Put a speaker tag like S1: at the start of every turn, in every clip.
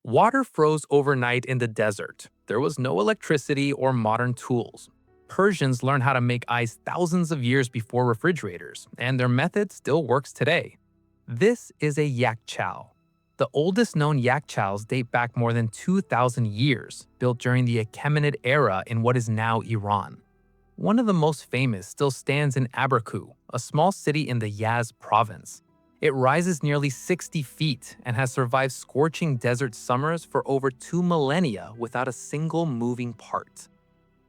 S1: Water froze overnight in the desert. There was no electricity or modern tools. Persians learned how to make ice thousands of years before refrigerators, and their method still works today. This is a Yakhchal. The oldest known Yakhchals date back more than 2,000 years, built during the Achaemenid era in what is now Iran. One of the most famous still stands in Abraku, a small city in the Yazd province. It rises nearly 60 feet and has survived scorching desert summers for over 2 millennia without a single moving part.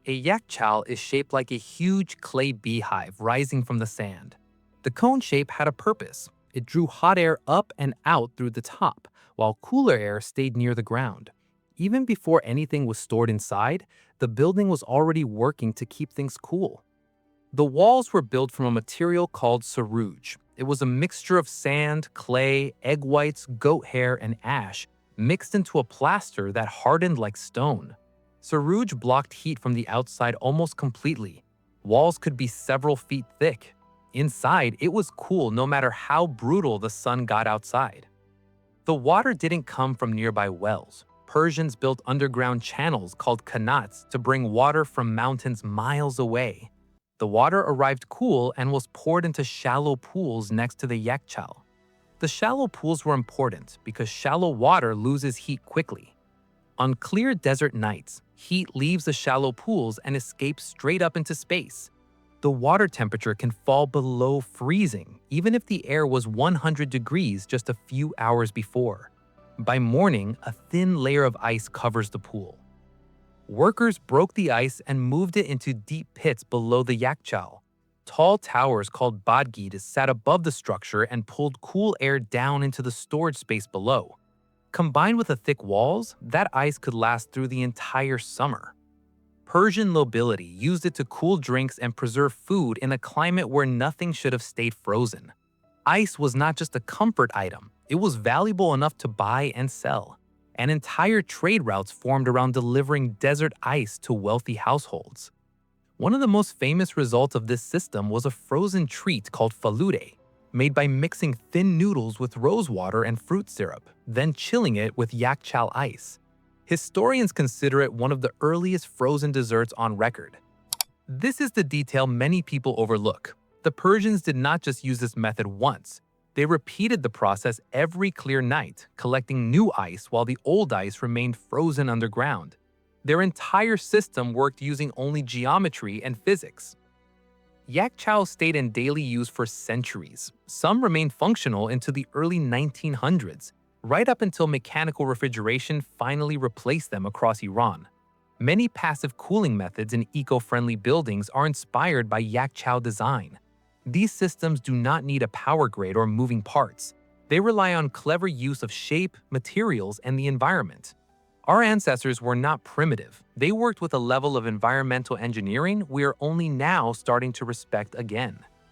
S1: A Yakhchal is shaped like a huge clay beehive rising from the sand. The cone shape had a purpose. It drew hot air up and out through the top, while cooler air stayed near the ground. Even before anything was stored inside, the building was already working to keep things cool. The walls were built from a material called saruj. It was a mixture of sand, clay, egg whites, goat hair, and ash, mixed into a plaster that hardened like stone. Saruj blocked heat from the outside almost completely. Walls could be several feet thick. Inside, it was cool no matter how brutal the sun got outside. The water didn't come from nearby wells. Persians built underground channels called qanats to bring water from mountains miles away. The water arrived cool and was poured into shallow pools next to the Yakhchal. The shallow pools were important because shallow water loses heat quickly. On clear desert nights, heat leaves the shallow pools and escapes straight up into space. The water temperature can fall below freezing, even if the air was 100 degrees just a few hours before. By morning, a thin layer of ice covers the pool. Workers broke the ice and moved it into deep pits below the Yakhchal. Tall towers called badgis sat above the structure and pulled cool air down into the storage space below. Combined with the thick walls, that ice could last through the entire summer. Persian nobility used it to cool drinks and preserve food in a climate where nothing should have stayed frozen. Ice was not just a comfort item, it was valuable enough to buy and sell. And entire trade routes formed around delivering desert ice to wealthy households. One of the most famous results of this system was a frozen treat called falude, made by mixing thin noodles with rose water and fruit syrup, then chilling it with Yakhchal ice. Historians consider it one of the earliest frozen desserts on record. This is the detail many people overlook. The Persians did not just use this method once. They repeated the process every clear night, collecting new ice while the old ice remained frozen underground. Their entire system worked using only geometry and physics. Yakhchal stayed in daily use for centuries. Some remained functional into the early 1900s, right up until mechanical refrigeration finally replaced them across Iran. Many passive cooling methods in eco-friendly buildings are inspired by Yakhchal design. These systems do not need a power grid or moving parts. They rely on clever use of shape, materials, and the environment. Our ancestors were not primitive. They worked with a level of environmental engineering we are only now starting to respect again.